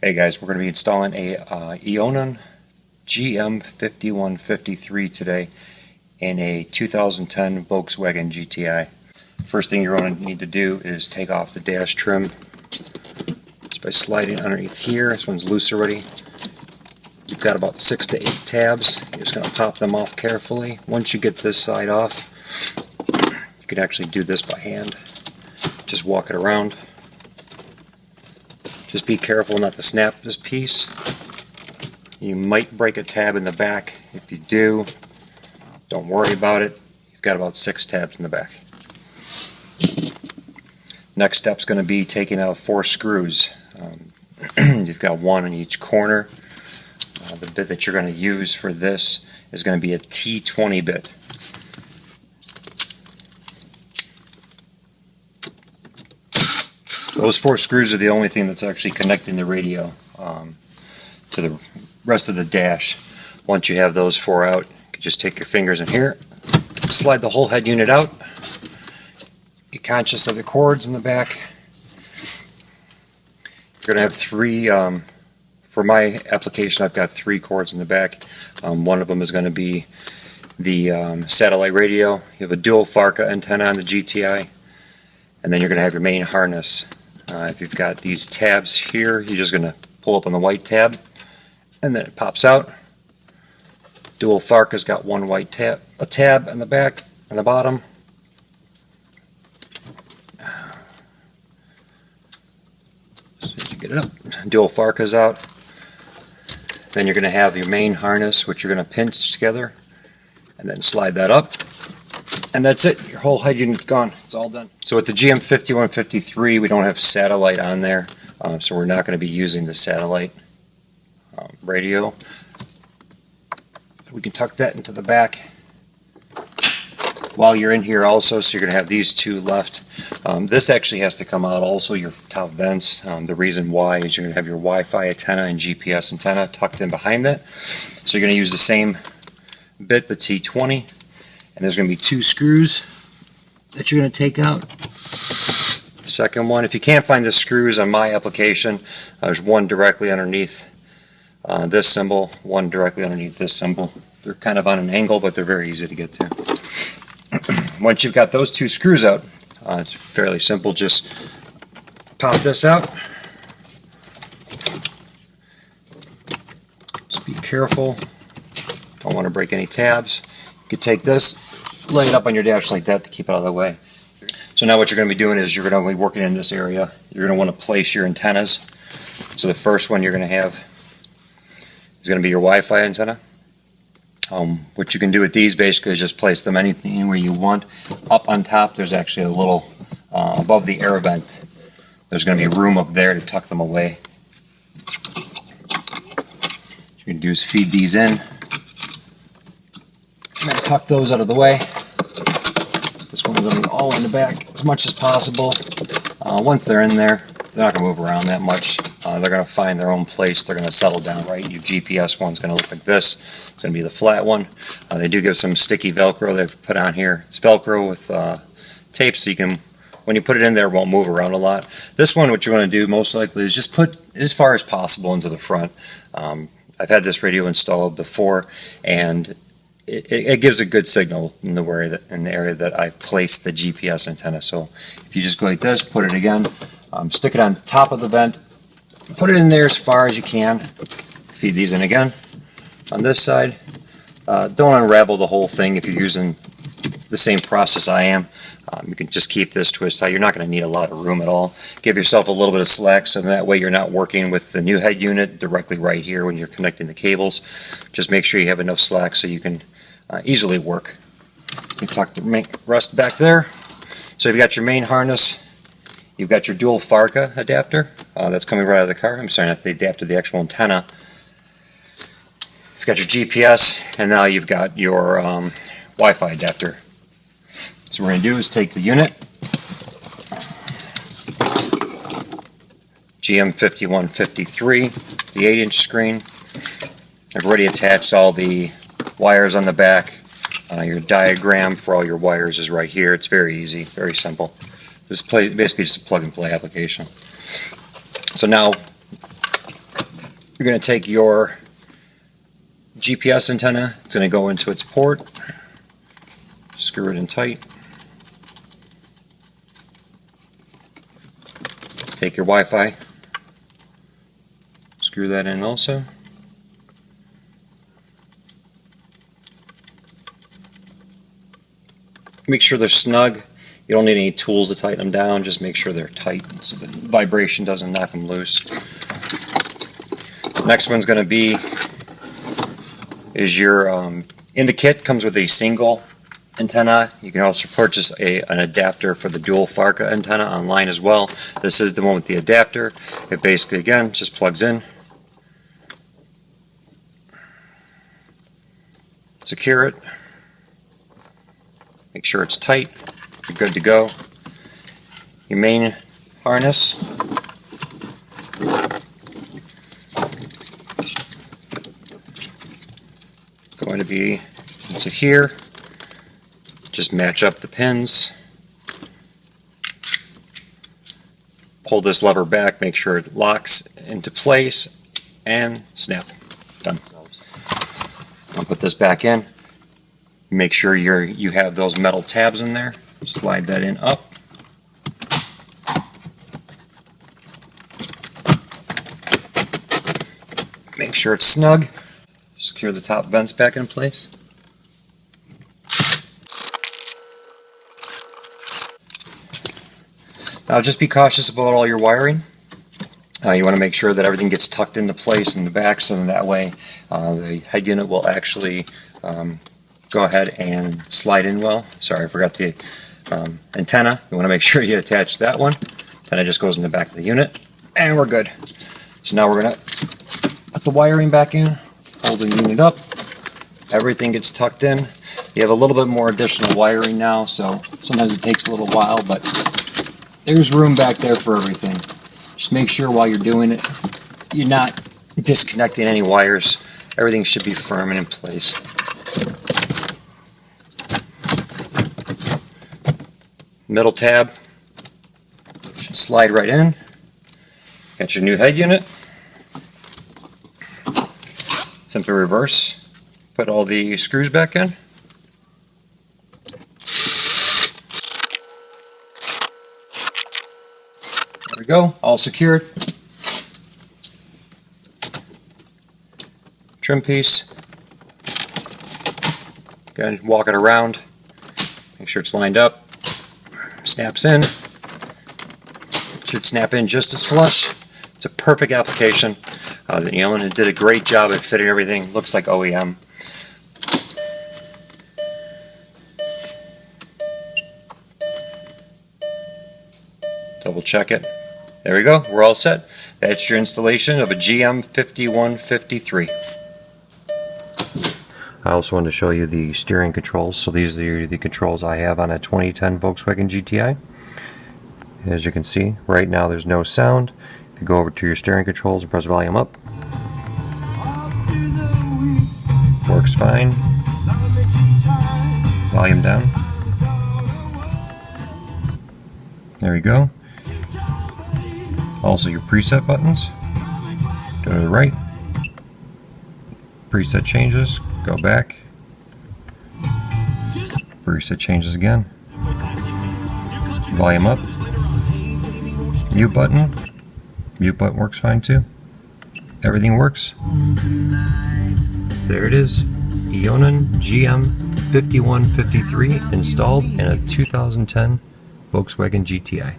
Hey guys, we're going to be installing a Eonon GM5153 today in a 2010 Volkswagen GTI. First thing you're going to need to do is take off the dash trim just by sliding underneath here. This one's loose already. You've got about 6 to 8 tabs. You're just going to pop them off carefully. Once you get this side off, you can actually do this by hand. Just walk it around. Just be careful not to snap this piece. You might break a tab in the back. If you do, don't worry about it. You've got about 6 tabs in the back. Next step's going to be taking out 4 screws. You've got one in each corner. The bit that you're going to use for this is going to be a T20 bit. Those 4 screws are the only thing that's actually connecting the radio to the rest of the dash. Once you have those 4 out, you can just take your fingers in here, slide the whole head unit out. Be conscious of the cords in the back. You're going to have 3, for my application I've got 3 cords in the back. One of them is going to be the satellite radio. You have a dual FARCA antenna on the GTI, and then you're going to have your main harness. If you've got these tabs here, you're just going to pull up on the white tab, and then it pops out. Dual FARCA's got one white tab, a tab in the back and the bottom. So you get it up. Dual FARCA's out. Then you're going to have your main harness, which you're going to pinch together, and then slide that up. And that's it. Your whole head unit's gone. It's all done. So with the GM5153, we don't have satellite on there, so we're not going to be using the satellite radio. We can tuck that into the back while you're in here also, so you're going to have these 2 left. This actually has to come out also, your top vents. The reason why is you're going to have your Wi-Fi antenna and GPS antenna tucked in behind that. So you're going to use the same bit, the T20. And there's going to be 2 screws that you're going to take out. Second one, if you can't find the screws on my application, there's one directly underneath this symbol, one directly underneath this symbol. They're kind of on an angle, but they're very easy to get to. Once you've got those 2 screws out, it's fairly simple. Just pop this out. Just be careful. Don't want to break any tabs. You could take this, lay it up on your dash like that to keep it out of the way. So now what you're going to be doing is you're going to be working in this area. You're going to want to place your antennas. So the first one you're going to have is going to be your Wi-Fi antenna. What you can do with these basically is just place them anywhere you want. Up on top there's actually a little, above the air vent, there's going to be room up there to tuck them away. What you can do is feed these in. And then tuck those out of the way. This one's going to be all in the back as much as possible. Once they're in there, they're not going to move around that much. They're going to find their own place. They're going to settle down right. Your GPS one's going to look like this. It's going to be the flat one. They do give some sticky Velcro they've put on here. It's Velcro with tape, so you can, when you put it in there, it won't move around a lot. This one, what you're going to do most likely is just put as far as possible into the front. I've had this radio installed before, and it gives a good signal in the area that I've placed the GPS antenna. So if you just go like this, put it again, stick it on the top of the vent, put it in there as far as you can, feed these in again. On this side, don't unravel the whole thing if you're using the same process I am. You can just keep this twist tight. You're not going to need a lot of room at all. Give yourself a little bit of slack so that way you're not working with the new head unit directly right here when you're connecting the cables. Just make sure you have enough slack so you can easily work. You tuck the rest back there. So you've got your main harness. You've got your dual FARCA adapter that's coming right out of the car. I'm sorry, not the adapter, the actual antenna. You've got your GPS, and now you've got your Wi-Fi adapter. So what we're going to do is take the unit, GM5153, the 8-inch screen. I've already attached all the wires on the back. Your diagram for all your wires is right here. It's very easy, very simple. This is basically just a plug and play application. So now You're going to take your GPS antenna, it's going to go into its port, screw it in tight. Take your Wi-Fi, screw that in also. Make sure they're snug. You don't need any tools to tighten them down, just make sure they're tight so the vibration doesn't knock them loose. Next one's going to be your in the kit comes with a single antenna. You can also purchase an adapter for the dual FARCA antenna online as well. This is the one with the adapter. It basically, again, just plugs in. Secure it. Make sure it's tight. You're good to go. Your main harness. Going to be into here. Just match up the pins. Pull this lever back, make sure it locks into place, and snap. Done. I'll put this back in. Make sure you have those metal tabs in there. Slide that in up. Make sure it's snug. Secure the top vents back in place. Now just be cautious about all your wiring. You want to make sure that everything gets tucked into place in the back, so that way the head unit will actually go ahead and slide in well. Sorry, I forgot the antenna. You want to make sure you attach that one. Then it just goes in the back of the unit, and we're good. So now we're going to put the wiring back in, hold the unit up. Everything gets tucked in. You have a little bit more additional wiring now, so sometimes it takes a little while, but there's room back there for everything. Just make sure while you're doing it, you're not disconnecting any wires. Everything should be firm and in place. Middle tab should slide right in. Got your new head unit. Simply reverse. Put all the screws back in. There we go, all secured. Trim piece. Go ahead and walk it around. Make sure it's lined up. Snaps in. Should snap in just as flush. It's a perfect application. The Eonon did a great job at fitting everything. Looks like OEM. Double check it. There we go. We're all set. That's your installation of a GM5153. I also wanted to show you the steering controls. So these are the controls I have on a 2010 Volkswagen GTI. As you can see, right now there's no sound. If you go over to your steering controls and press volume up, works fine. Volume down. There we go. Also your preset buttons. Go to the right. Preset changes. Go back. Preset changes again. Volume up. Mute button. Mute button works fine too. Everything works. There it is. Eonon GM5153 installed in a 2010 Volkswagen GTI.